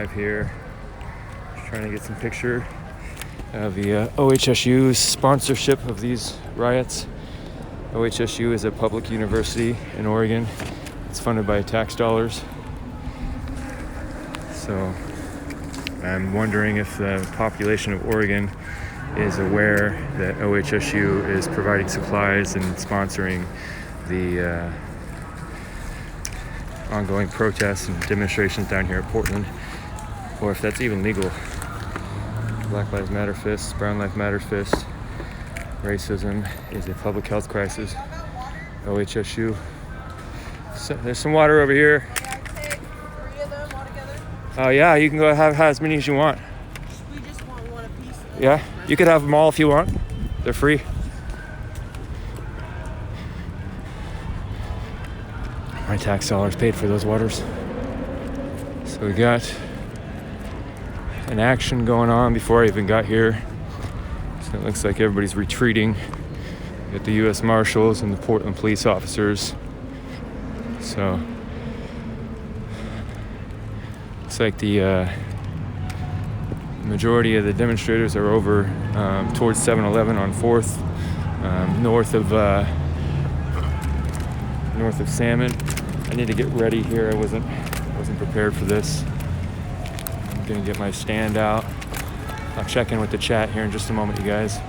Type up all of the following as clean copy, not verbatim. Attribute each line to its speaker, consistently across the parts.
Speaker 1: live here. Just trying to get some picture of the OHSU's sponsorship of these riots. OHSU is a public university in Oregon. It's funded by tax dollars. So I'm wondering if the population of Oregon is aware that OHSU is providing supplies and sponsoring the ongoing protests and demonstrations down here at Portland, or if that's even legal. Black Lives Matter fists, Brown Lives Matter fists. Racism is a public health crisis. OHSU. So, there's some water over here. Oh yeah, you can go have as many as you want.
Speaker 2: We just want one apiece.
Speaker 1: Yeah, you could have them all if you want. They're free. My tax dollars paid for those waters. So we got an action going on before I even got here. So it looks like everybody's retreating. We got the U.S. Marshals and the Portland police officers. So looks like the majority of the demonstrators are over towards 7-Eleven on 4th, north of Salmon. I need to get ready here. I wasn't prepared for this. I'm gonna get my stand out. I'll check in with the chat here in just a moment, you guys.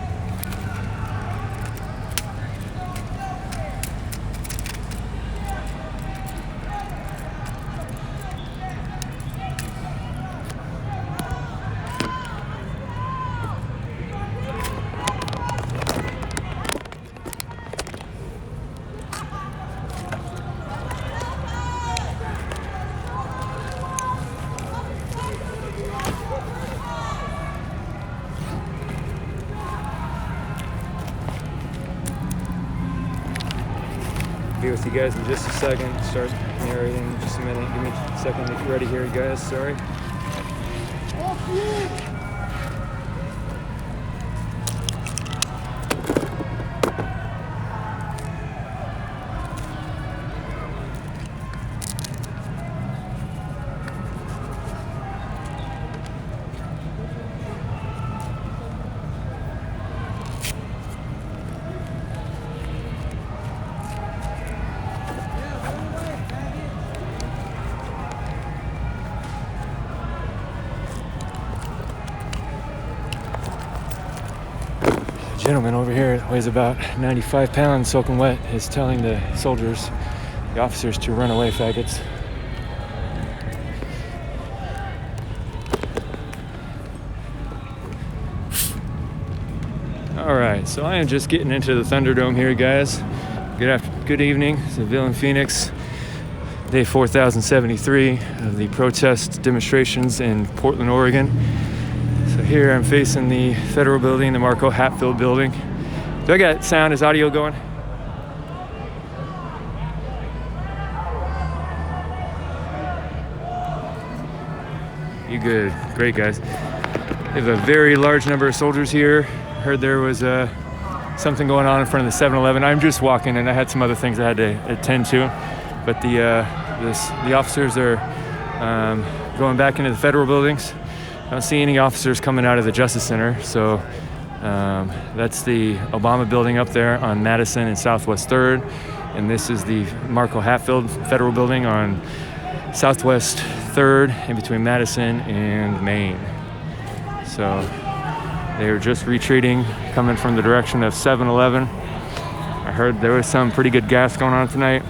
Speaker 1: Be with you guys in just a second. Start narrating in just a minute. Give me a second to get ready here, you guys. Sorry. Gentleman over here that weighs about 95 pounds, soaking wet, is telling the soldiers, the officers, to run away, faggots. All right, so I am just getting into the Thunderdome here, guys. Good evening. It's Seville and Phoenix, day 4073 of the protest demonstrations in Portland, Oregon. So here I'm facing the federal building, the Marco Hatfield building. Do I got sound? Is audio going? You good? Great, guys. We have a very large number of soldiers here. Heard there was something going on in front of the 7-Eleven. I'm just walking, and I had some other things I had to attend to. But the officers are going back into the federal buildings. I don't see any officers coming out of the Justice Center, so that's the Obama building up there on Madison and Southwest 3rd, and this is the Marco Hatfield Federal Building on Southwest 3rd in between Madison and Main. So they were just retreating, coming from the direction of 7-Eleven. I heard there was some pretty good gas going on tonight.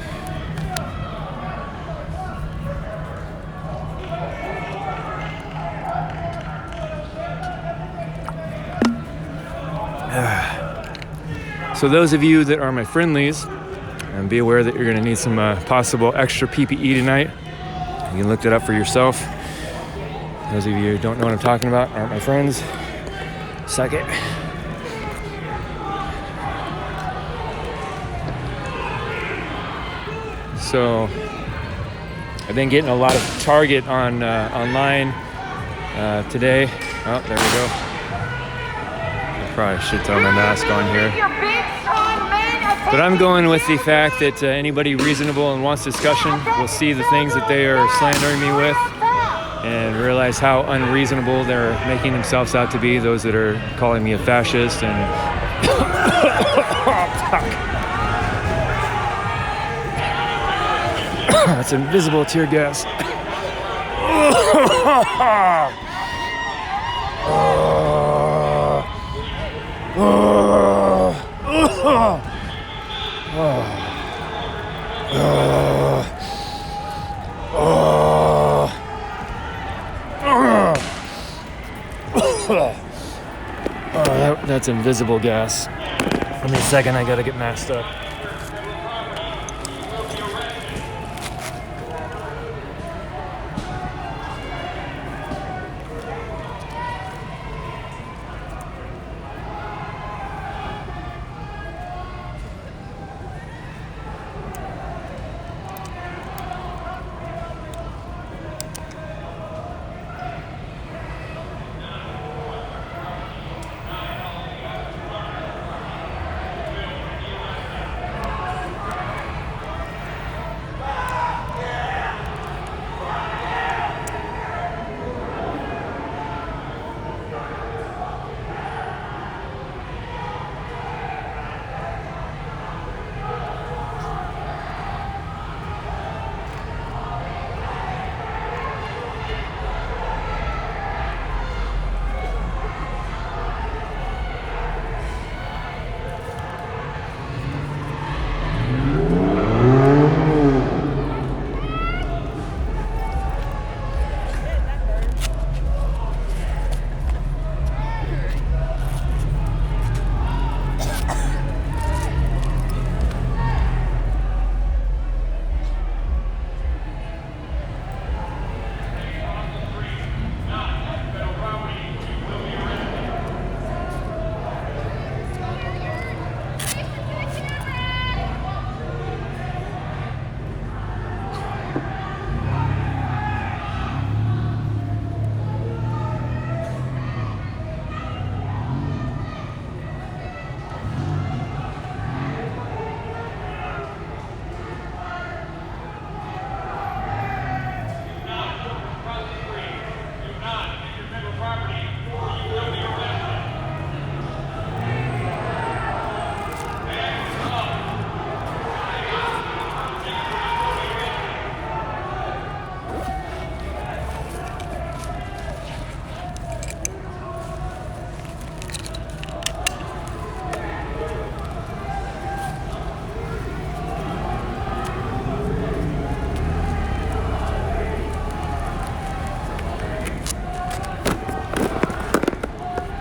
Speaker 1: So those of you that are my friendlies, be aware that you're going to need some possible extra PPE tonight. You can look that up for yourself. Those of you who don't know what I'm talking about aren't my friends. Suck it. So I've been getting a lot of Target on online today. Oh, there we go. I probably should throw my mask on here. But I'm going with the fact that anybody reasonable and wants discussion will see the things that they are slandering me with. and realize how unreasonable they're making themselves out to be, those that are calling me a fascist and that's invisible tear gas. That's invisible gas. Give me a second, I gotta get masked up.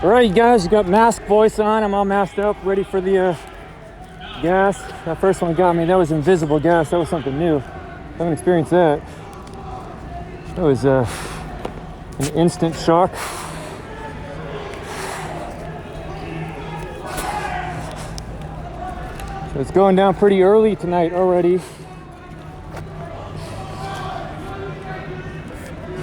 Speaker 1: All right, you guys, you got mask voice on. I'm all masked up, ready for the gas. That first one got me. That was invisible gas. That was something new. Haven't experienced that. That was an instant shock. So it's going down pretty early tonight already.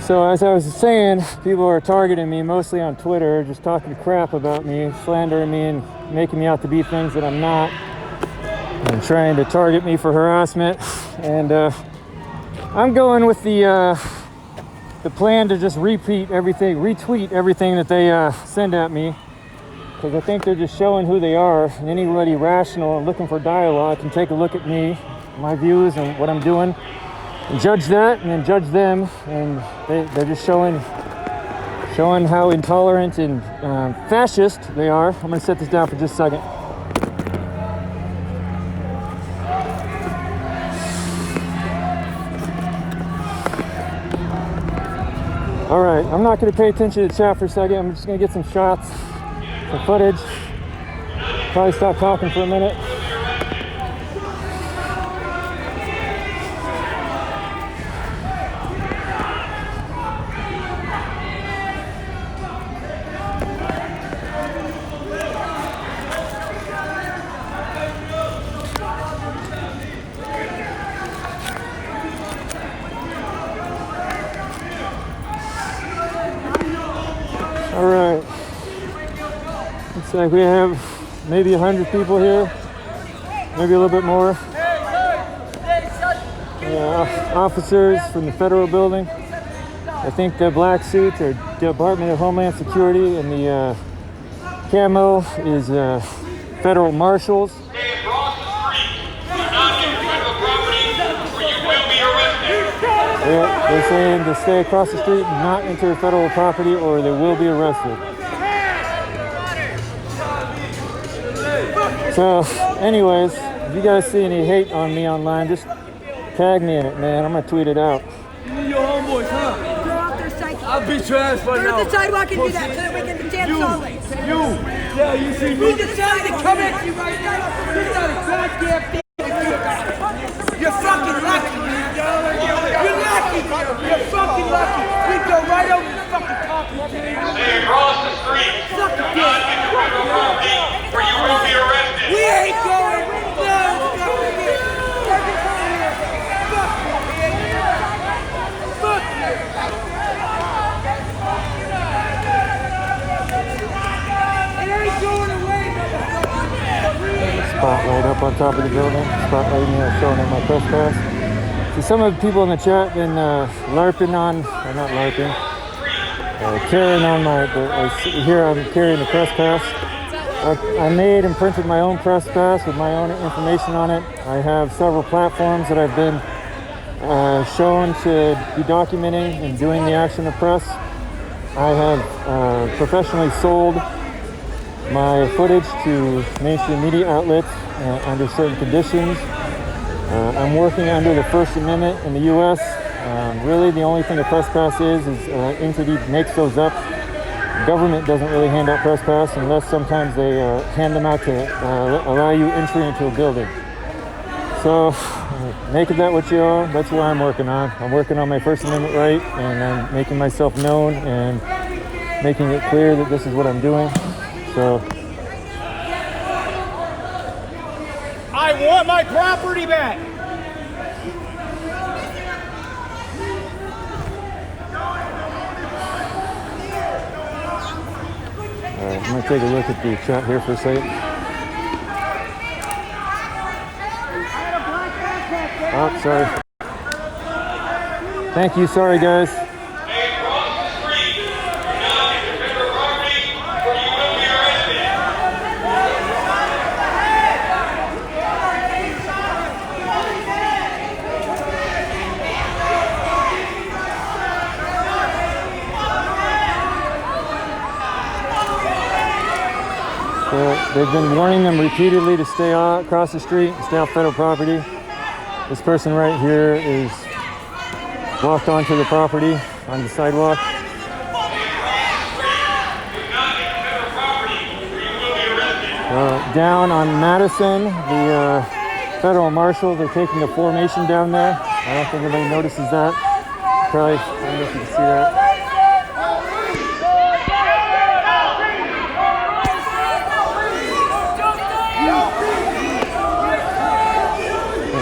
Speaker 1: So as I was saying, people are targeting me mostly on Twitter, just talking crap about me, slandering me and making me out to be things that I'm not, and trying to target me for harassment. And I'm going with the plan to just retweet everything that they send at me, because I think they're just showing who they are, and anybody rational and looking for dialogue can take a look at me, my views and what I'm doing, and judge that, and then judge them, and they're just showing how intolerant and fascist they are. I'm going to set this down for just a second. All right, I'm not going to pay attention to chat for a second. I'm just going to get some shots, some footage. Probably stop talking for a minute. All right, looks like we have maybe 100 people here, maybe a little bit more. Officers from the federal building.
Speaker 3: I think the black suits are Department of Homeland Security, and the camo is federal marshals.
Speaker 4: Stay across the street. Do not enter federal property or you will be arrested.
Speaker 3: They're saying to stay across the street and not enter federal property or they will be arrested. So, anyways, if you guys see any hate on me online, just tag me in it, man. I'm gonna tweet it out.
Speaker 5: Your homeboys, huh?
Speaker 2: They're off their cycle.
Speaker 5: I'll beat your ass right
Speaker 2: Go
Speaker 5: now.
Speaker 2: to the sidewalk and do that so that we can dance always.
Speaker 5: Yeah, you see
Speaker 2: Move
Speaker 5: me?
Speaker 2: to the side and come at you right now.
Speaker 5: You're not a goddamn thing.
Speaker 2: You're fucking lucky. You're lucky.
Speaker 5: You're fucking lucky. We go right over the fucking top of you.
Speaker 4: Stay across the street. Do not enter federal property or you will be arrested.
Speaker 2: We ain't going. No, fucking it. Fuck you. It ain't going away, motherfucker.
Speaker 3: Spotlight up on top of the building. Spotlight me showing them my trespass. So some of the people in the chat been LARPing on, or not LARPing, carrying on here I'm carrying the press pass. I made and printed my own press pass with my own information on it. I have several platforms that I've been shown to be documenting and doing the action of press. I have professionally sold my footage to mainstream media outlets under certain conditions. I'm working under the First Amendment in the U.S. Really, the only thing a press pass is entity makes those up. The government doesn't really hand out press pass unless sometimes they hand them out to allow you entry into a building. So, make of that what you will. That's what I'm working on. I'm working on my First Amendment right, and I'm making myself known and making it clear that this is what I'm doing. So,
Speaker 5: I want my property back.
Speaker 3: I'm gonna take a look at the chat here for a second. Oh, sorry. Thank you. Sorry, guys.
Speaker 4: Stay across the street. Do not enter federal property or you will be arrested.
Speaker 3: They've been warning them repeatedly to stay across the street and stay off federal property. This person right here is walked onto the property on the sidewalk. Down on Madison, the federal marshals are taking a formation down there. I don't think anybody notices that. Probably, I don't know if you can see that.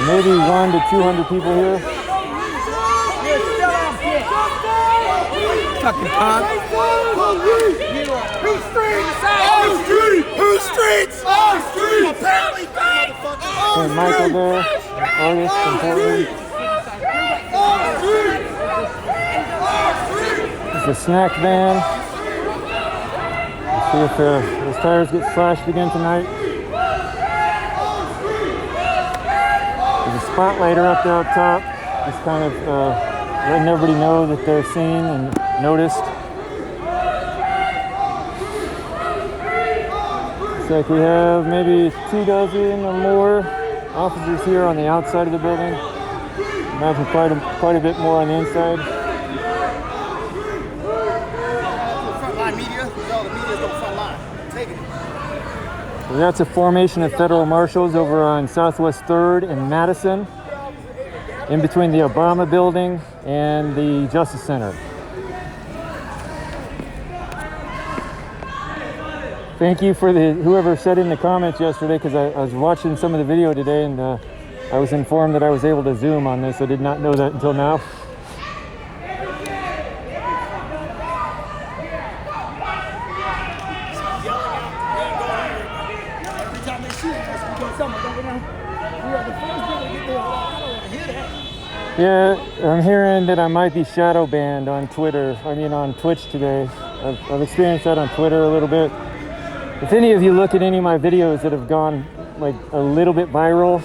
Speaker 3: Maybe 100 to 200 people here.
Speaker 5: Fucking punk.
Speaker 2: Who's streets?
Speaker 5: Who's streets? Streets.
Speaker 2: Apparently,
Speaker 3: St. Michael there, artist from Portland. It's a snack van. Let's see if those tires get slashed again tonight. There's a spotlighter up there up top, just kind of letting everybody know that they're seen and noticed. Looks like we have maybe 24 or more officers here on the outside of the building. Imagine quite a bit more on the inside.
Speaker 5: Frontline media. No, the media's on frontline. Taking it.
Speaker 3: So that's a formation of federal marshals over on Southwest 3rd and Madison, in between the Obama building and the Justice Center. Thank you for whoever said in the comments yesterday, because I was watching some of the video today and I was informed that I was able to zoom on this. I did not know that until now.
Speaker 5: Every time they shoot us, we go somewhere. Don't go down. We are the first people to get there. I don't want to hear that.
Speaker 3: Yeah, I'm hearing that I might be shadow banned on Twitter. I mean, on Twitch today. I've experienced that on Twitter a little bit. If any of you look at any of my videos that have gone like a little bit viral,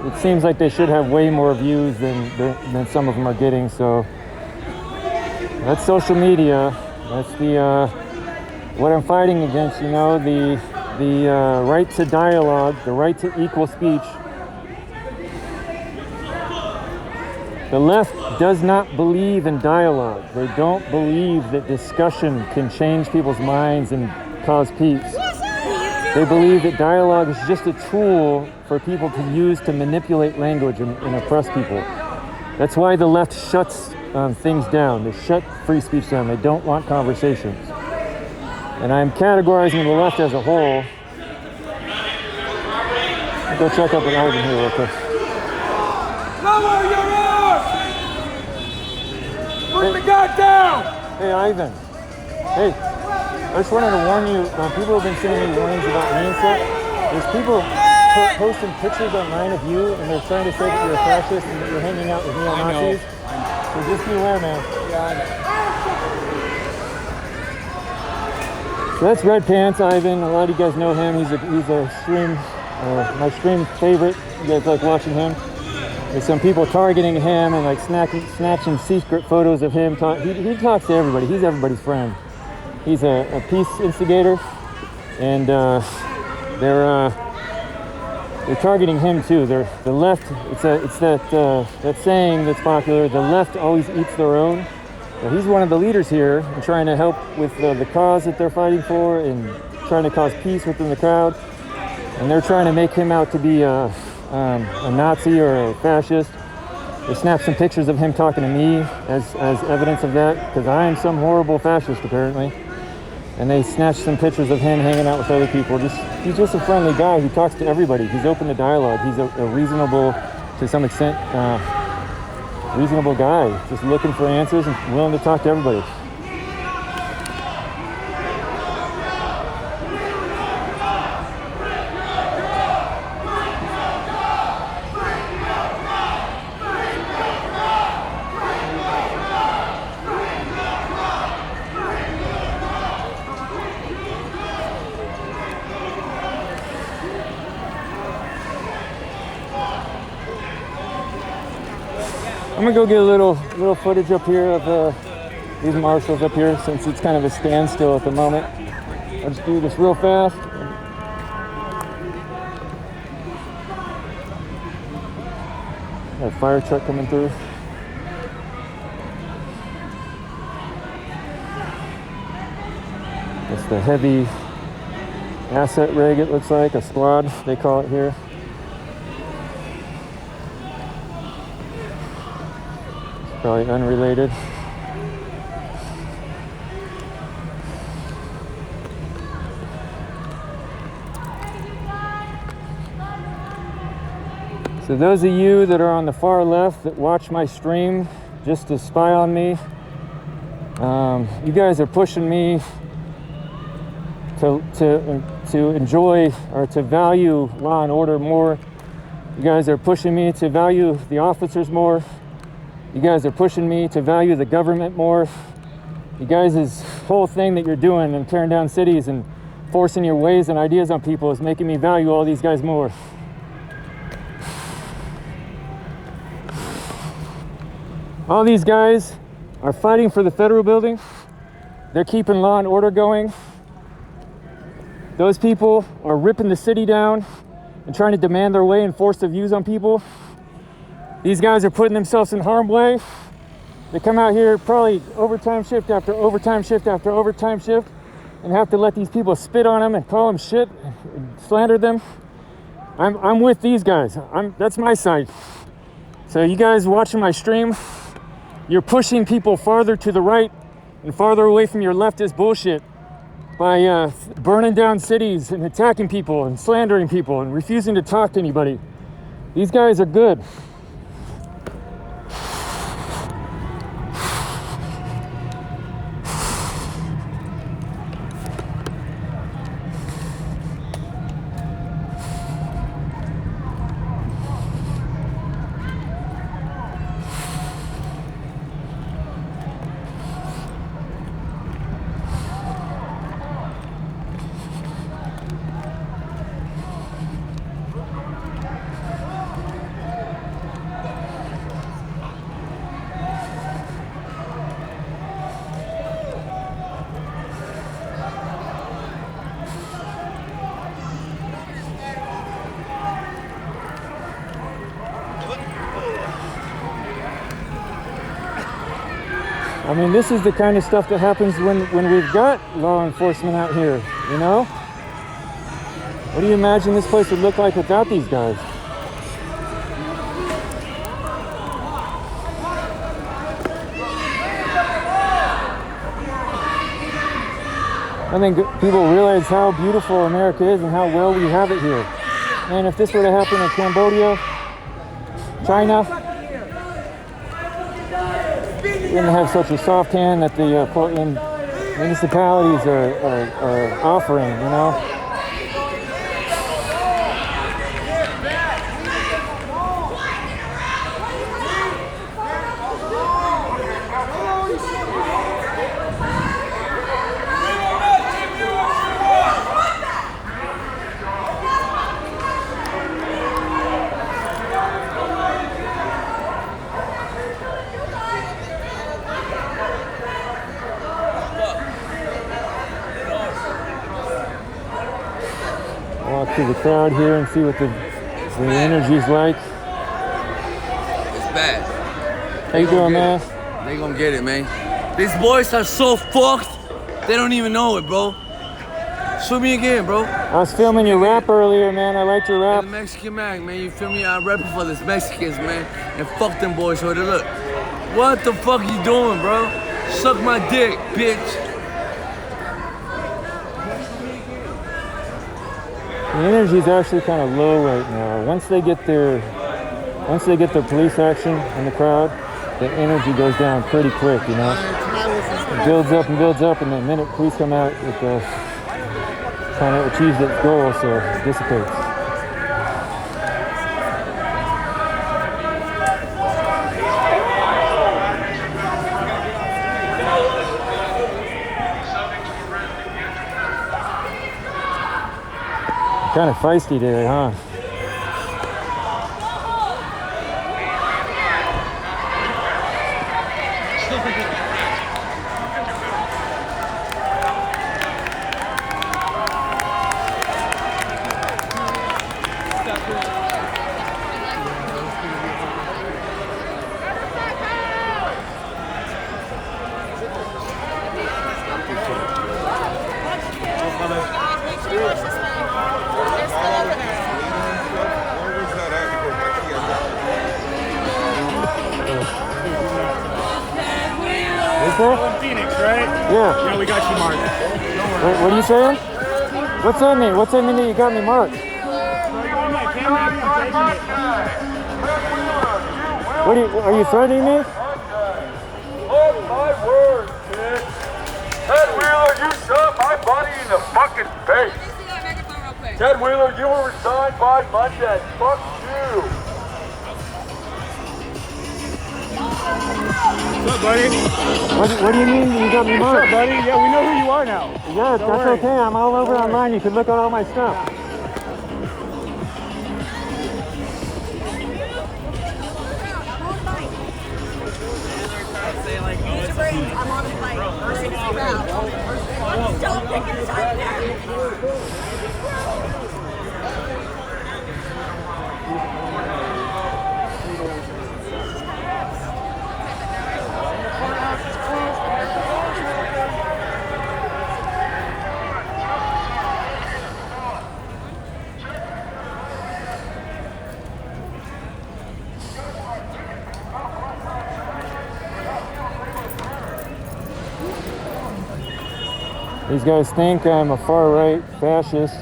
Speaker 3: it seems like they should have way more views than some of them are getting. So that's social media. That's the what I'm fighting against. You know, the right to dialogue, the right to equal speech. The left does not believe in dialogue. They don't believe that discussion can change people's minds and cause peace. They believe that dialogue is just a tool for people to use to manipulate language and oppress people. That's why the left shuts things down. They shut free speech down. They don't want conversations. And I'm categorizing the left as a whole. I'll go check up with Ivan here real quick.
Speaker 2: Lower your arms! Put the gun down!
Speaker 3: Hey, Ivan. Hey, I just wanted to warn you, people have been sending me warnings about me and stuff. There's people posting pictures online of you, and they're trying to say that you're a fascist and that you're hanging out with neo-Nazis. So just be aware, man. So that's Red Pants Ivan. A lot of you guys know him. He's a stream, my stream favorite. You guys like watching him. There's some people targeting him and like snatching secret photos of him. He talks to everybody. He's everybody's friend. He's a peace instigator, and they're targeting him too. The left. It's that saying that's popular. The left always eats their own. Well, he's one of the leaders here and trying to help with the cause that they're fighting for and trying to cause peace within the crowd. And they're trying to make him out to be a Nazi or a fascist. They snapped some pictures of him talking to me as evidence of that, because I am some horrible fascist apparently. And they snatched some pictures of him hanging out with other people. He's just a friendly guy who talks to everybody. He's open to dialogue. He's a reasonable, to some extent, reasonable guy, just looking for answers and willing to talk to everybody. I'm gonna go get a little footage up here of these marshals up here, since it's kind of a standstill at the moment. I'll just do this real fast. Got a fire truck coming through. It's the heavy asset rig, it looks like, a squad, they call it here. Probably unrelated. So those of you that are on the far left that watch my stream just to spy on me, you guys are pushing me to enjoy or to value law and order more. You guys are pushing me to value the officers more. You guys are pushing me to value the government more. You guys' whole thing that you're doing and tearing down cities and forcing your ways and ideas on people is making me value all these guys more. All these guys are fighting for the federal building. They're keeping law and order going. Those people are ripping the city down and trying to demand their way and force their views on people. These guys are putting themselves in harm's way. They come out here probably overtime shift after overtime shift after overtime shift and have to let these people spit on them and call them shit and slander them. I'm with these guys. That's my side. So you guys watching my stream, you're pushing people farther to the right and farther away from your leftist bullshit by burning down cities and attacking people and slandering people and refusing to talk to anybody. These guys are good. I mean, this is the kind of stuff that happens when we've got law enforcement out here, you know? What do you imagine this place would look like without these guys? I think people realize how beautiful America is and how well we have it here. And if this were to happen in Cambodia, China, we're going to have such a soft hand that the Portland municipalities are offering, you know? Walk through the crowd here and see what the energy's like.
Speaker 6: It's bad.
Speaker 3: How you doing, man?
Speaker 6: They gonna get it, man. These boys are so fucked, they don't even know it, bro. Shoot me again, bro.
Speaker 3: I was filming your rap earlier, man. I liked your rap.
Speaker 6: The Mexican man, you feel me? I'm rapping for these Mexicans, man. And fuck them boys, so look. What the fuck you doing, bro? Suck my dick, bitch.
Speaker 3: The energy's actually kind of low right now. Once they get their police action in the crowd, the energy goes down pretty quick, you know? It builds up, and the minute police come out, it kind of achieves its goal, so it dissipates. Kind of feisty today, huh?
Speaker 2: Phoenix, right?
Speaker 3: Yeah.
Speaker 2: Yeah, we got you marked.
Speaker 3: Wait, what are you saying? What's that mean? What's that mean that you got me marked? Are you threatening me?
Speaker 2: Oh my word, kid. Ted Wheeler, you shot my buddy in the fucking face. Ted Wheeler, you will resign by Monday. Fuck you. What's up, buddy?
Speaker 3: What do you mean you got me marked?
Speaker 2: What's up, buddy? Yeah, we know who you are now.
Speaker 3: Yeah, that's okay. I'm all over online. You can look at all my stuff.
Speaker 7: I'm on a flight. Don't pick it up there.
Speaker 3: These guys think I'm a far-right fascist,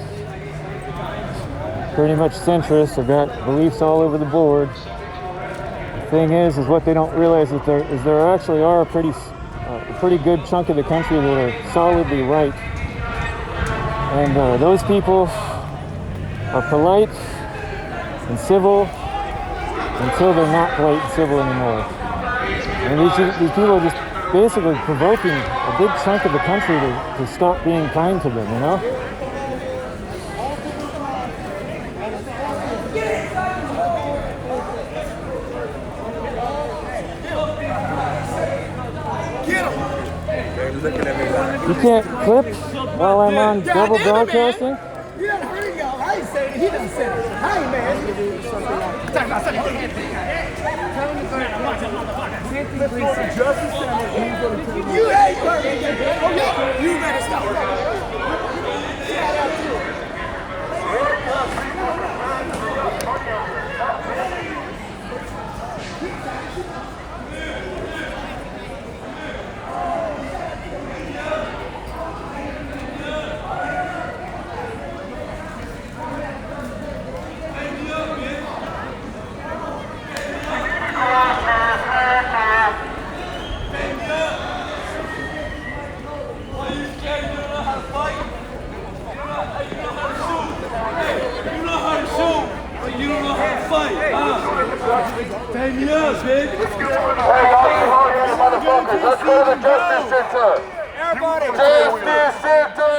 Speaker 3: pretty much centrist. I've got beliefs all over the board. The thing is what they don't realize is there actually are a pretty good chunk of the country that are solidly right. And those people are polite and civil until they're not polite and civil anymore. And these people are just basically provoking a big chunk of the country to stop being kind to them, you know? You can't clip while I'm on double broadcasting?
Speaker 5: You haven't heard y'all. I ain't saying it. He doesn't say it. Hey, man.
Speaker 2: Let's go to Justice Center.
Speaker 5: You hate her. You better stop.
Speaker 2: Pay me up, bitch.
Speaker 8: Hey, y'all come on here, motherfuckers. Let's go to the Justice Center.
Speaker 5: Everybody.
Speaker 8: Justice Center.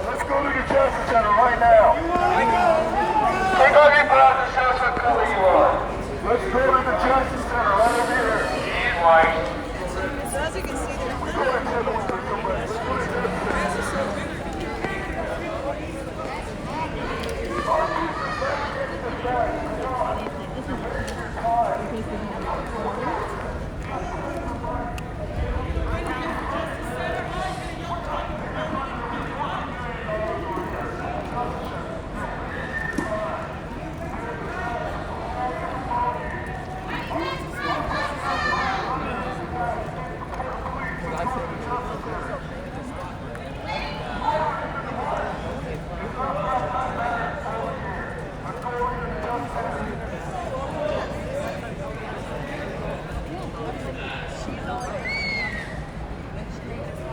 Speaker 2: Let's go to the Justice Center right now.
Speaker 8: Take off your glasses, show us what color you are.
Speaker 2: Let's go to the Justice Center right over here.
Speaker 8: He's white.
Speaker 7: So as you can see, there's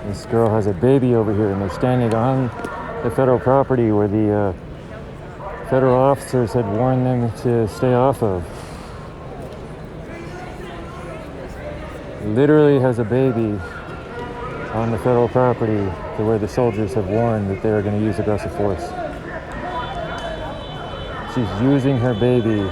Speaker 3: This girl has a baby over here, and they're standing on the federal property where the federal officers had warned them to stay off of. Literally has a baby on the federal property to where the soldiers have warned that they are going to use aggressive force. She's using her baby.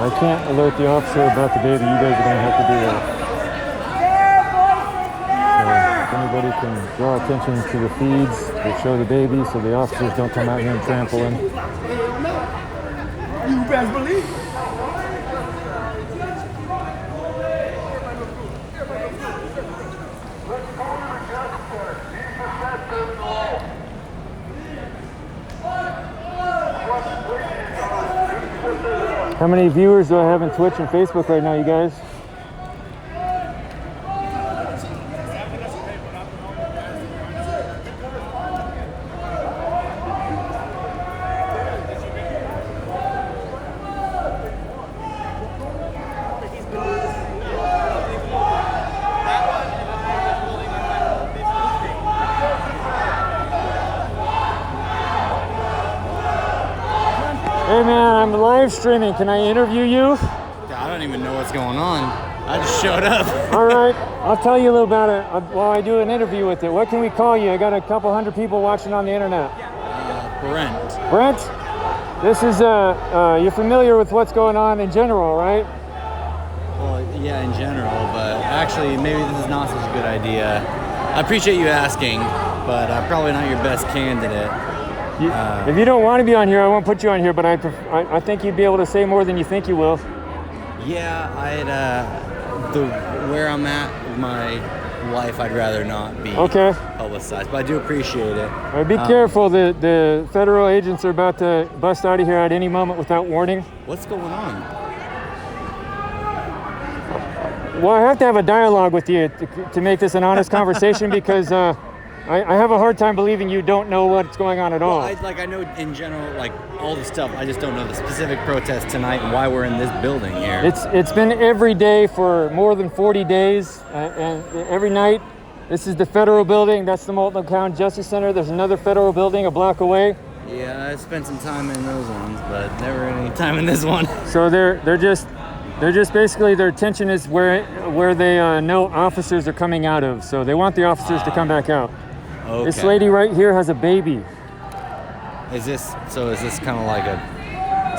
Speaker 3: I can't alert the officer about the baby. You guys are going to have to do that. So if anybody can draw attention to the feeds that show the baby so the officers don't come out here and trample him.
Speaker 5: You best believe.
Speaker 3: How many viewers do I have on Twitch and Facebook right now, you guys? Hey man, I'm live streaming. Can I interview you?
Speaker 9: I don't even know what's going on. I just showed up.
Speaker 3: All right, I'll tell you a little about it while I do an interview with it. What can we call you? I got a couple hundred people watching on the internet.
Speaker 9: Brent.
Speaker 3: Brent, this is you're familiar with what's going on in general, right?
Speaker 9: Well, yeah, in general, but actually, maybe this is not such a good idea. I appreciate you asking, but I'm probably not your best candidate.
Speaker 3: If you don't want to be on here, I won't put you on here. But I think you'd be able to say more than you think you will.
Speaker 9: Yeah, where I'm at with my life, I'd rather not be publicized. But I do appreciate it.
Speaker 3: All right, be careful. The federal agents are about to bust out of here at any moment without warning.
Speaker 9: What's going on?
Speaker 3: Well, I have to have a dialogue with you to make this an honest conversation because I have a hard time believing you don't know what's going on at all.
Speaker 9: Well, I know in general, like all the stuff. I just don't know the specific protest tonight and why we're in this building here.
Speaker 3: It's been every day for more than 40 days, and every night. This is the federal building. That's the Multnomah County Justice Center. There's another federal building a block away.
Speaker 9: Yeah, I spent some time in those ones, but never any time in this one.
Speaker 3: So they're just basically, their attention is where they know officers are coming out of. So they want the officers to come back out.
Speaker 9: Okay.
Speaker 3: This lady right here has a baby.
Speaker 9: Is this kind of like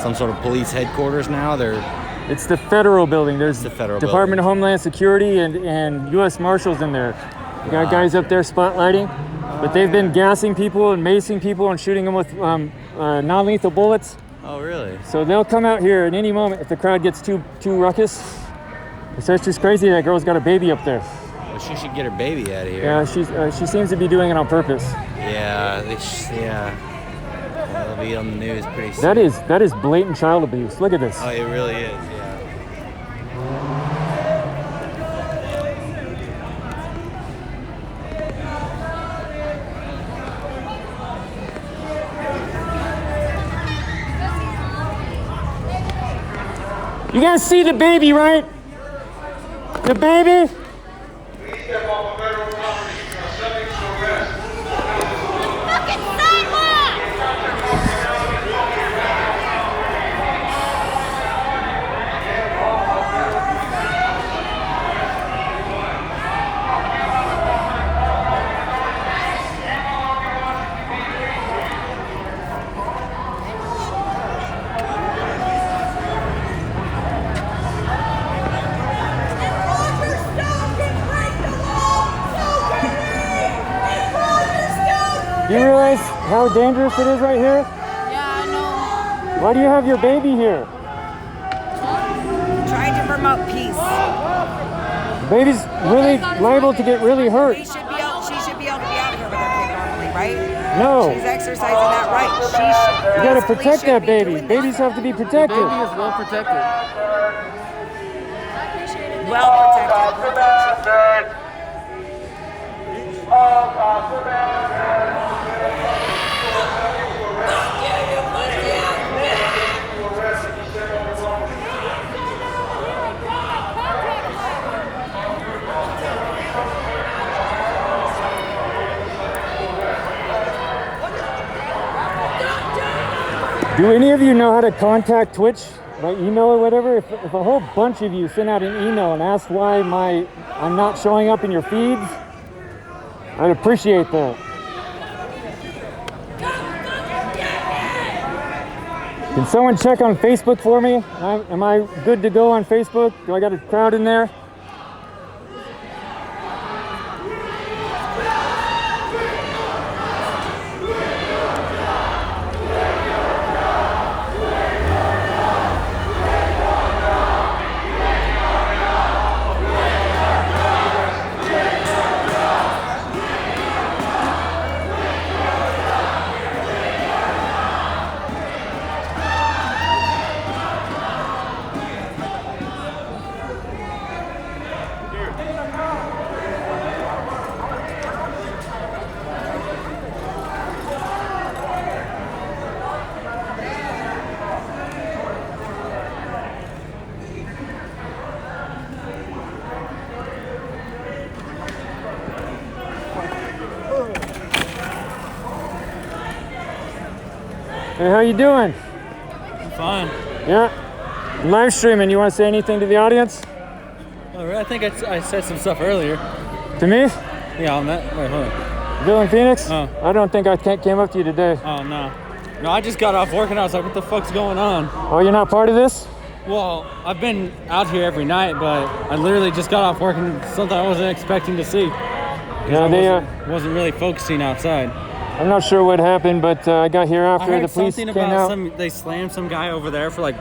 Speaker 9: some sort of police headquarters now?
Speaker 3: It's the federal building. There's
Speaker 9: the federal
Speaker 3: Department of Homeland Security and U.S. Marshals in there. You got guys up there spotlighting, but they've been gassing people and macing people and shooting them with non-lethal bullets.
Speaker 9: Oh, really?
Speaker 3: So they'll come out here at any moment if the crowd gets too ruckus. So it's just crazy that girl's got a baby up there.
Speaker 9: Well, she should get her baby out of here.
Speaker 3: Yeah, she seems to be doing it on purpose.
Speaker 9: Yeah, It'll be on the news pretty soon.
Speaker 3: That is blatant child abuse. Look at this.
Speaker 9: Oh, it really is. Yeah.
Speaker 3: You guys see the baby, right? The baby? Do you realize how dangerous it is right here?
Speaker 7: Yeah, I know.
Speaker 3: Why do you have your baby here?
Speaker 7: Trying to promote peace.
Speaker 3: The baby's really liable to get really hurt.
Speaker 7: She should be able to be out here with her kid normally, right?
Speaker 3: No.
Speaker 7: She's exercising that right.
Speaker 3: You gotta protect that baby. Babies have to be protected.
Speaker 6: The baby is well protected.
Speaker 7: Well protected.
Speaker 3: Do any of you know how to contact Twitch by email or whatever? If a whole bunch of you send out an email and ask why I'm not showing up in your feeds, I'd appreciate that. Can someone check on Facebook for me? Am I good to go on Facebook? Do I got a crowd in there? Hey, how you doing?
Speaker 10: I'm fine.
Speaker 3: Yeah? I'm live streaming. You want to say anything to the audience?
Speaker 10: Oh, really? I think I said some stuff earlier.
Speaker 3: To me?
Speaker 10: Yeah, on that. Wait, hold on.
Speaker 3: Bill in Phoenix?
Speaker 10: Oh.
Speaker 3: I don't think I came up to you today.
Speaker 10: Oh, no. No, I just got off work and I was like, what the fuck's going on?
Speaker 3: Oh, you're not part of this?
Speaker 10: Well, I've been out here every night, but I literally just got off work and something I wasn't expecting to see.
Speaker 3: Yeah,
Speaker 10: I wasn't really focusing outside.
Speaker 3: I'm not sure what happened, but I got here
Speaker 10: I
Speaker 3: after
Speaker 10: heard
Speaker 3: the police
Speaker 10: something
Speaker 3: came
Speaker 10: about
Speaker 3: out.
Speaker 10: they slammed some guy over there for like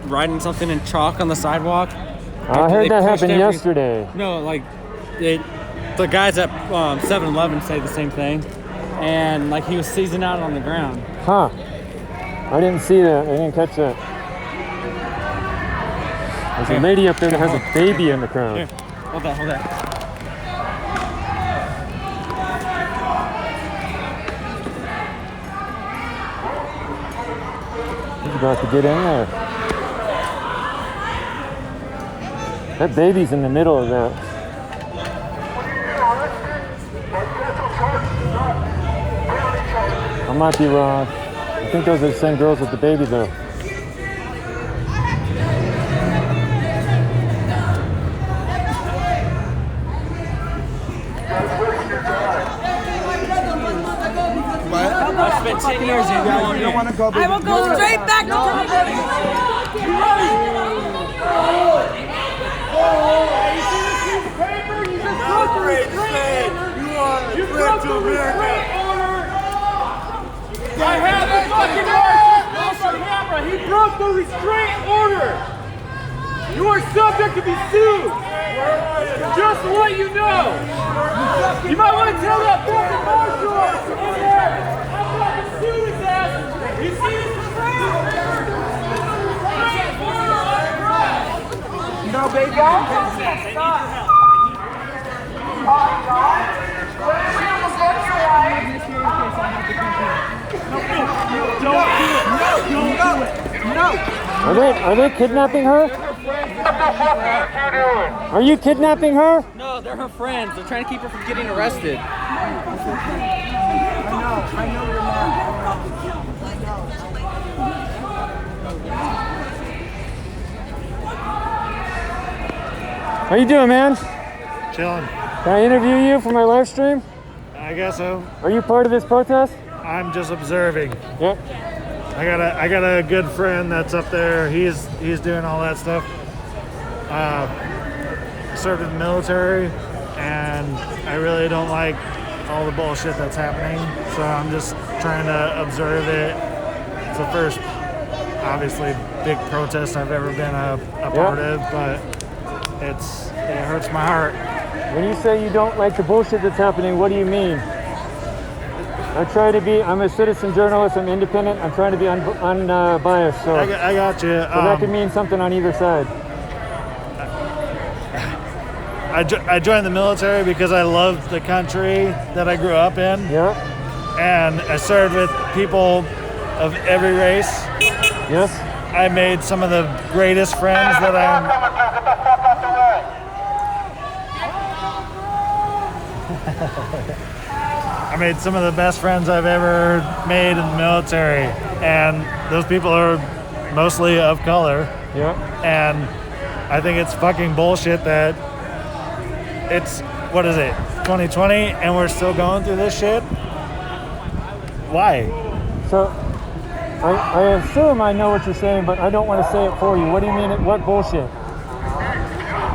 Speaker 10: writing something in chalk on the sidewalk.
Speaker 3: I heard that happened yesterday.
Speaker 10: No, like the guys at 7-Eleven say the same thing, and like he was seizing out on the ground.
Speaker 3: Huh. I didn't see that. I didn't catch that. There's a lady up there that has a baby in the crowd.
Speaker 10: Here, hold that, hold that.
Speaker 3: He's about to get in there. That baby's in the middle of that. I might be wrong. I think those are the same girls with the baby though.
Speaker 10: I spent 10 years in
Speaker 5: You don't want to go,
Speaker 7: I will go straight back
Speaker 2: You broke the restraining order! I have a fucking mark on camera! He broke the restraining order! You are subject to be sued! Just to let you know! You might want to tell that fucking marshal in there! I'm about to sue his ass! You see this restraining order? No, baby. Stop!
Speaker 3: Are they kidnapping her? Are you kidnapping her?
Speaker 10: No, they're her friends. They're trying to keep her from getting arrested.
Speaker 5: I know you're
Speaker 3: How you doing, man?
Speaker 11: Chilling.
Speaker 3: Can I interview you for my live stream?
Speaker 11: I guess so.
Speaker 3: Are you part of this protest?
Speaker 11: I'm just observing.
Speaker 3: Yep.
Speaker 11: I got a good friend that's up there. He's doing all that stuff. Served in the military, and I really don't like all the bullshit that's happening. So I'm just trying to observe it. It's the first, obviously, big protest I've ever been a part of, but it hurts my heart.
Speaker 3: When you say you don't like the bullshit that's happening, what do you mean? I'm a citizen journalist, I'm independent, I'm trying to be unbiased. So
Speaker 11: I got you.
Speaker 3: So that could mean something on either side.
Speaker 11: I joined the military because I loved the country that I grew up in.
Speaker 3: Yeah.
Speaker 11: And I served with people of every race.
Speaker 3: Yes.
Speaker 11: I made some of the greatest friends that I made some of the best friends I've ever made in the military, and those people are mostly of color.
Speaker 3: Yeah.
Speaker 11: And I think it's fucking bullshit that it's, what is it, 2020, and we're still going through this shit? Why?
Speaker 3: So, I assume I know what you're saying, but I don't want to say it for you. What do you mean? What bullshit?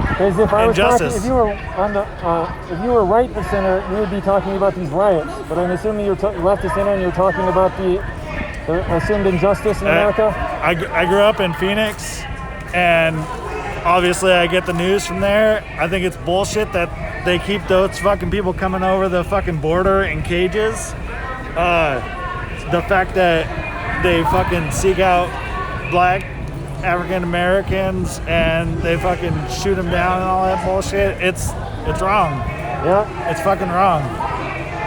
Speaker 3: Because if I was talking, if you were on the, if you were right of center, you would be talking about these riots. But I'm assuming you're left of center, and you're talking about the assumed injustice in America.
Speaker 11: I grew up in Phoenix, and obviously I get the news from there. I think it's bullshit that they keep those fucking people coming over the fucking border in cages. The fact that they fucking seek out black African Americans and they fucking shoot them down and all that bullshit, it's wrong.
Speaker 3: Yeah.
Speaker 11: It's fucking wrong.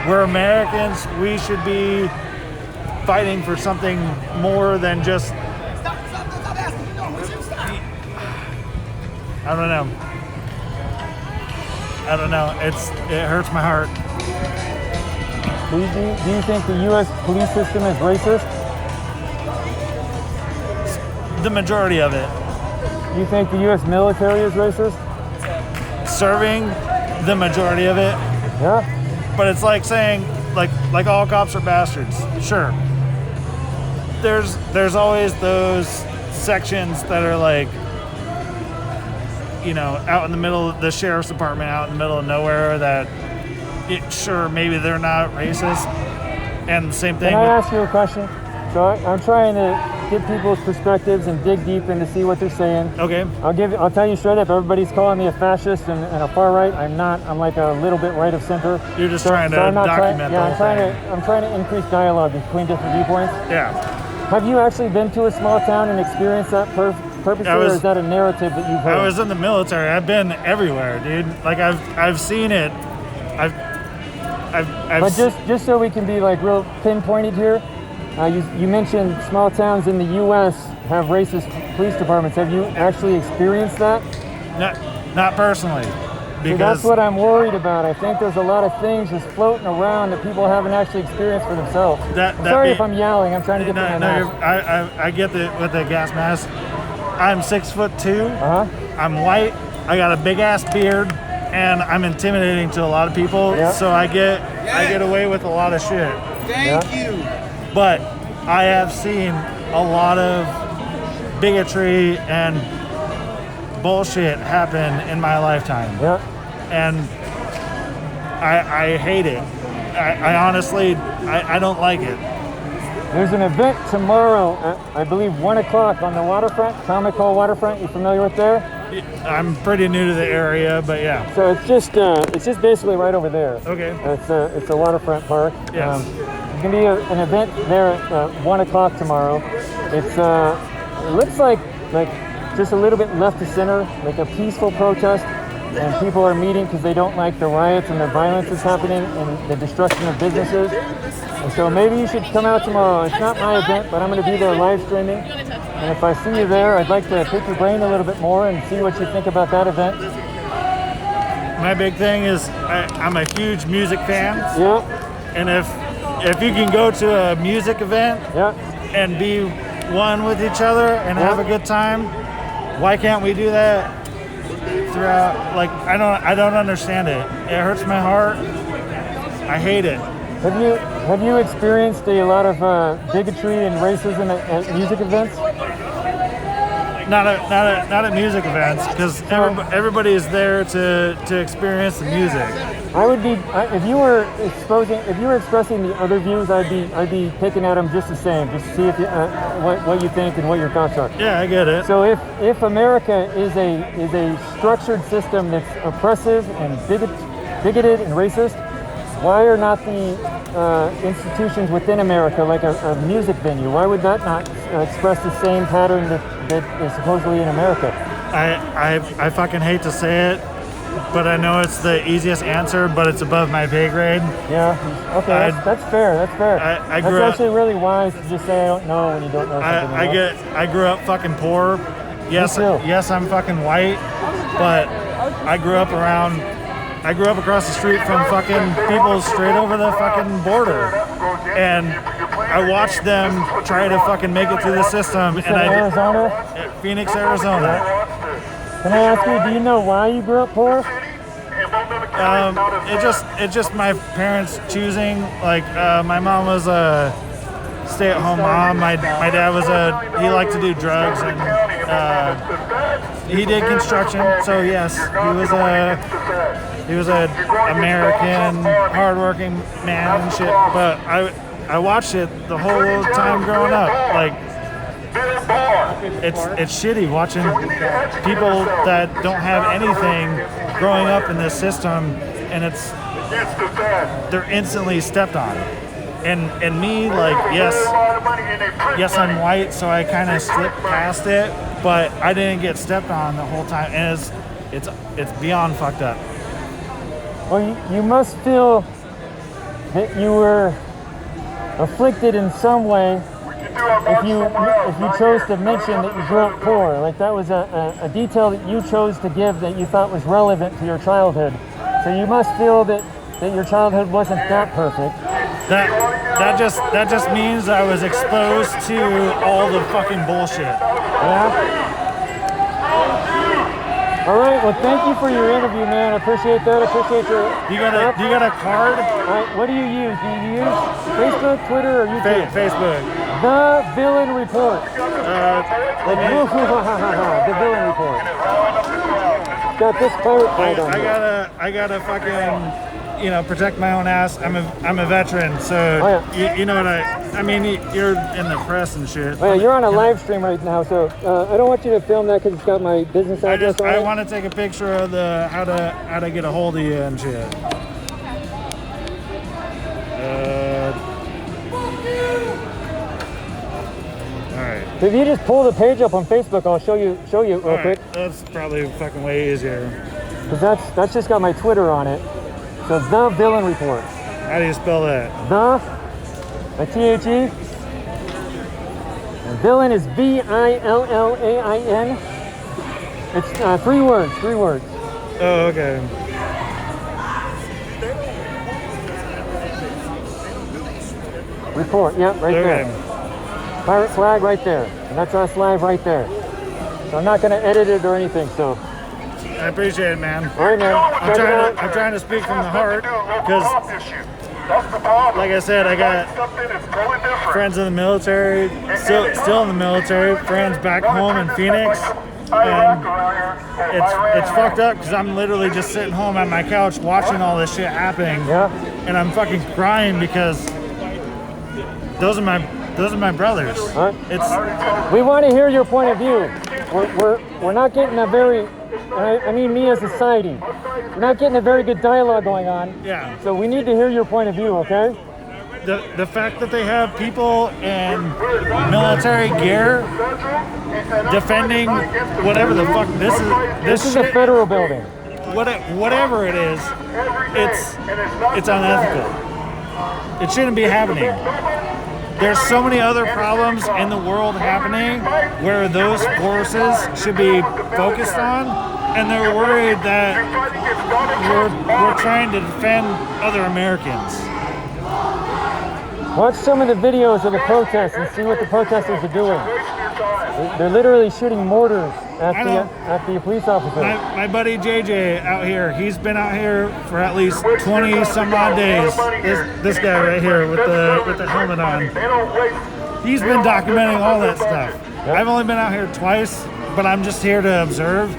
Speaker 11: We're Americans. We should be fighting for something more than just, I don't know. It hurts my heart.
Speaker 3: Do you think the U.S. police system is racist?
Speaker 11: The majority of it.
Speaker 3: You think the U.S. military is racist?
Speaker 11: Serving the majority of it.
Speaker 3: Yeah.
Speaker 11: But it's like saying, like all cops are bastards. Sure. There's always those sections that are like, you know, out in the middle of the sheriff's department, out in the middle of nowhere, that sure, maybe they're not racist, And the same thing.
Speaker 3: Can I ask you a question? So I'm trying to get people's perspectives and dig deep in to see what they're saying.
Speaker 11: Okay.
Speaker 3: I'll tell you straight up. Everybody's calling me a fascist and a far right. I'm not. I'm like a little bit right of center.
Speaker 11: You're just trying to document the whole thing.
Speaker 3: I'm trying to increase dialogue between different viewpoints.
Speaker 11: Yeah.
Speaker 3: Have you actually been to a small town and experienced that purposely, or is that a narrative that you've heard?
Speaker 11: I was in the military. I've been everywhere, dude. Like I've seen it.
Speaker 3: But just so we can be like real pinpointed here, you mentioned small towns in the U.S. have racist police departments. Have you actually experienced that?
Speaker 11: Not personally.
Speaker 3: See, that's what I'm worried about. I think there's a lot of things just floating around that people haven't actually experienced for themselves. Sorry if I'm yelling. I'm trying to get to my mask.
Speaker 11: I get with the gas mask. I'm 6'2". I'm white. I got a big ass beard, and I'm intimidating to a lot of people. So I get away with a lot of shit.
Speaker 5: Thank you.
Speaker 11: But I have seen a lot of bigotry and bullshit happen in my lifetime. And I hate it. I honestly, I don't like it.
Speaker 3: There's an event tomorrow at, I believe, 1 o'clock on the waterfront, Comic Hall Waterfront. You familiar with there?
Speaker 11: I'm pretty new to the area, but yeah.
Speaker 3: So it's just basically right over there.
Speaker 11: Okay.
Speaker 3: It's a waterfront park.
Speaker 11: Yes.
Speaker 3: There's gonna be an event there at 1 o'clock tomorrow. It looks like just a little bit left to center, like a peaceful protest, and people are meeting because they don't like the riots and the violence that's happening and the destruction of businesses. And so maybe you should come out tomorrow. It's not my event, but I'm going to be there live streaming. And if I see you there, I'd like to pick your brain a little bit more and see what you think about that event.
Speaker 11: My big thing is I'm a huge music fan.
Speaker 3: Yeah.
Speaker 11: And if you can go to a music event and be one with each other and have a good time, why can't we do that throughout? Like, I don't understand it. It hurts my heart. I hate it.
Speaker 3: Have you experienced a lot of bigotry and racism at music events?
Speaker 11: Not at music events, because everybody is there to experience the music.
Speaker 3: I would be if you were expressing the other views, I'd be picking at them just the same, just to see if what you think and what your thoughts are.
Speaker 11: Yeah, I get it.
Speaker 3: So if America is a structured system that's oppressive and bigoted and racist, why are not the institutions within America, like a music venue, why would that not express the same pattern that is supposedly in America?
Speaker 11: I fucking hate to say it, but I know it's the easiest answer, but it's above my pay grade.
Speaker 3: Yeah, okay, that's fair, that's fair. That's actually really wise to just say I don't know when you don't know something.
Speaker 11: I grew up fucking poor. Yes, I'm fucking white, but I grew up across the street from fucking people straight over the fucking border, and I watched them try to fucking make it through the system.
Speaker 3: You said Arizona?
Speaker 11: Phoenix, Arizona.
Speaker 3: Can I ask you, do you know why you grew up poor?
Speaker 11: It's just my parents choosing. Like, my mom was a stay-at-home mom. My dad he liked to do drugs, and he did construction. So yes, he was a American, hardworking man and shit. But I watched it the whole time growing up. Like, it's shitty watching people that don't have anything growing up in this system, and they're instantly stepped on. And me, like, yes, I'm white, so I kind of slipped past it, but I didn't get stepped on the whole time, and it's beyond fucked up.
Speaker 3: Well, you must feel that you were afflicted in some way if you chose to mention that you grew up poor. Like, that was a detail that you chose to give that you thought was relevant to your childhood. So you must feel that your childhood wasn't that perfect.
Speaker 11: That just means I was exposed to all the fucking bullshit.
Speaker 3: Yeah. All right. Well, thank you for your interview, man. I appreciate that. I appreciate your.
Speaker 11: Do you got a card?
Speaker 3: What do you use? Do you use Facebook, Twitter, or YouTube?
Speaker 11: Facebook.
Speaker 3: The Villain Report. The Villain Report. Got this pirate card on
Speaker 11: I got a fucking you know, protect my own ass. I'm a veteran, so you know what I mean. You're in the press and shit.
Speaker 3: Oh, yeah, you're on a live stream right now, so I don't want you to film that because it's got my business address on it.
Speaker 11: I want to take a picture of the how to get a hold of you and shit.
Speaker 3: So if you just pull the page up on Facebook, I'll show you real quick.
Speaker 11: That's probably fucking way easier.
Speaker 3: Cause that's just got my Twitter on it. So The Villain Report.
Speaker 11: How do you spell that?
Speaker 3: The THE. And villain is VILLAIN. It's 3 words. 3 words.
Speaker 11: Oh, okay.
Speaker 3: Report. Yep, right there. Pirate flag right there. And that's us live right there. So I'm not going to edit it or anything, so.
Speaker 11: I appreciate it, man.
Speaker 3: All right, man.
Speaker 11: I'm trying to speak from the heart because, like I said, I got friends in the military, still in the military, friends back home in Phoenix, and it's fucked up because I'm literally just sitting home on my couch watching all this shit happening, and I'm fucking crying because those are my brothers.
Speaker 3: We want to hear your point of view. We're not getting a very, I mean me as a society, we're not getting a very good dialogue going on.
Speaker 11: Yeah.
Speaker 3: So we need to hear your point of view, okay?
Speaker 11: The fact that they have people in military gear defending whatever the fuck this
Speaker 3: is a federal building.
Speaker 11: Whatever it is, it's unethical. It shouldn't be happening. There's so many other problems in the world happening where those forces should be focused on, and they're worried that we're trying to defend other Americans.
Speaker 3: Watch some of the videos of the protests and see what the protesters are doing. They're literally shooting mortars at the police officers.
Speaker 11: My buddy JJ out here, he's been out here for at least 20 some odd days. This guy right here with the helmet on. He's been documenting all that stuff. Yep. I've only been out here twice, but I'm just here to observe.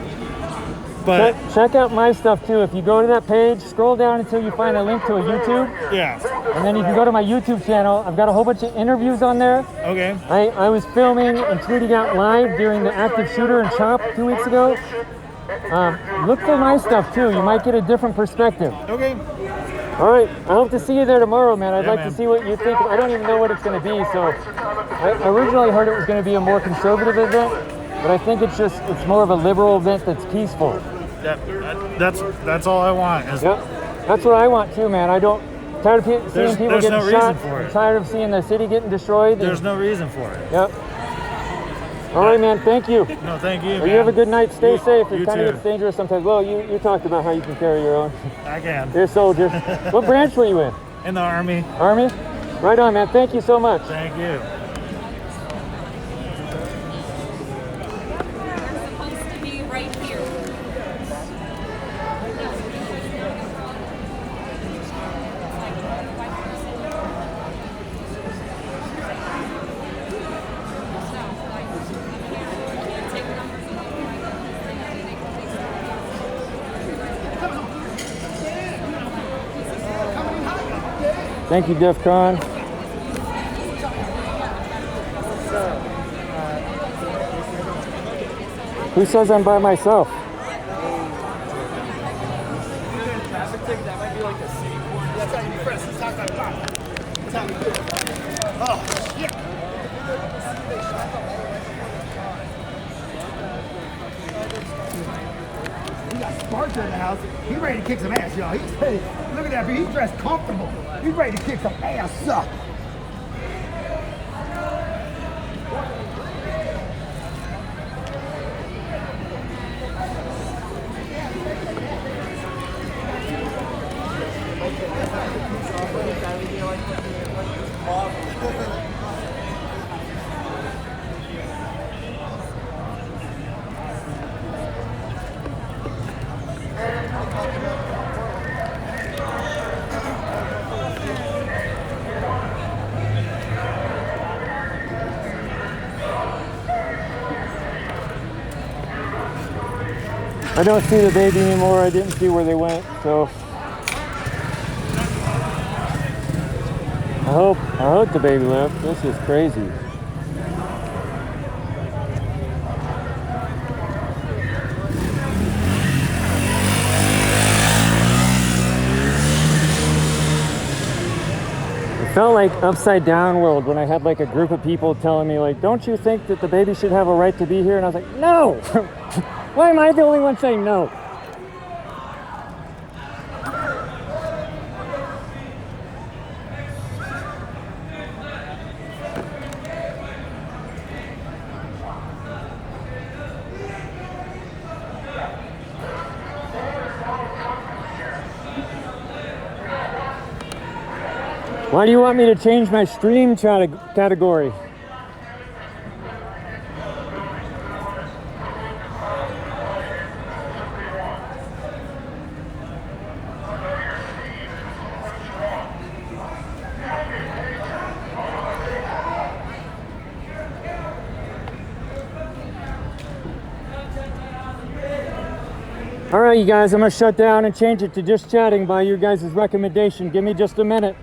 Speaker 11: But
Speaker 3: check out my stuff too. If you go to that page, scroll down until you find a link to a YouTube.
Speaker 11: Yeah.
Speaker 3: And then you can go to my YouTube channel. I've got a whole bunch of interviews on there.
Speaker 11: Okay.
Speaker 3: I was filming and tweeting out live during the active shooter in CHOP 2 weeks ago. Look for my stuff too. You might get a different perspective.
Speaker 11: Okay.
Speaker 3: All right. I hope to see you there tomorrow, man. I'd like to see what you think. I don't even know what it's going to be. So I originally heard it was going to be a more conservative event, but I think it's more of a liberal event that's peaceful.
Speaker 11: That's all I want.
Speaker 3: That's what I want too, man. Tired of seeing people getting shot. I'm tired of seeing the city getting destroyed.
Speaker 11: There's no reason for it.
Speaker 3: Yep. All right, man. Thank you.
Speaker 11: No, thank you.
Speaker 3: Well, you have a good night. Stay safe. It kind of gets dangerous sometimes. Well, you talked about how you can carry your own.
Speaker 11: I can.
Speaker 3: You're a soldier. What branch were you in?
Speaker 11: In the Army.
Speaker 3: Army? Right on, man. Thank you so much.
Speaker 11: Thank you.
Speaker 3: Thank you, DEF CON. Who says I'm by myself?
Speaker 5: Oh, shit. We got Sparker in the house. He's ready to kick some ass, y'all. He's ready. Look at that, dude. He's dressed comfortable. He's ready to kick some ass up.
Speaker 3: I don't see the baby anymore. I didn't see where they went, so I hope the baby lived. This is crazy. It felt like upside down world when I had like a group of people telling me like, don't you think that the baby should have a right to be here? And I was like, no! Why am I the only one saying no? Why do you want me to change my stream category? All right, you guys, I'm gonna shut down and change it to just chatting by you guys' recommendation. Give me just a minute.